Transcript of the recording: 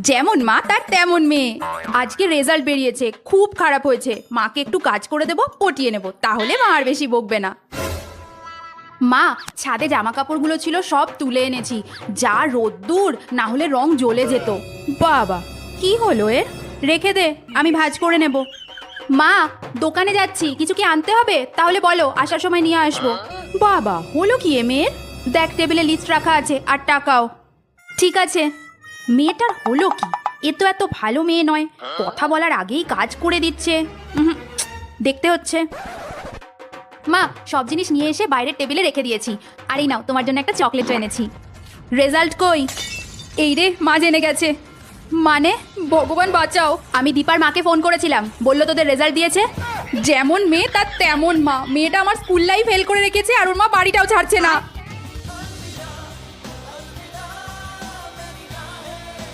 যেমন মা তার তেমন মেয়ে। আজকে রেজাল্ট বেরিয়েছে, খুব খারাপ হয়েছে। মাকে একটু কাজ করে দেবো, পটিয়ে নেব, তাহলে মা আর বেশি বকবে না। মা, ছাদে জামা কাপড়গুলো ছিল সব তুলে এনেছি। যা রোদ্দুর, না হলে রং জ্বলে যেত। বাবা, কি হলো এর? রেখে দে, আমি ভাঁজ করে নেব। মা, দোকানে যাচ্ছি, কিছু কি আনতে হবে? তাহলে বলো, আসার সময় নিয়ে আসবো। বাবা, হলো কি এ মেয়ের? দেখ, টেবিলে লিস্ট রাখা আছে, আর টাকাও। ঠিক আছে। মেয়েটার হলো কি? এ তো এত ভালো মেয়ে নয়, কথা বলার আগেই কাজ করে দিচ্ছে। দেখতে হচ্ছে। মা, সব জিনিস নিয়ে এসে বাইরের টেবিলে রেখে দিয়েছি। আর এই নাও, তোমার জন্য একটা চকলেটও এনেছি। রেজাল্ট কই? এই রে, মা জেনে গেছে। মানে, ভগবান বাঁচাও। আমি দীপার মাকে ফোন করেছিলাম, বললো তোদের রেজাল্ট দিয়েছে। যেমন মেয়ে তার তেমন মা। মেয়েটা আমার স্কুল লাইফ ফেল করে রেখেছে, আর ওর মা বাড়িটাও ছাড়ছে না।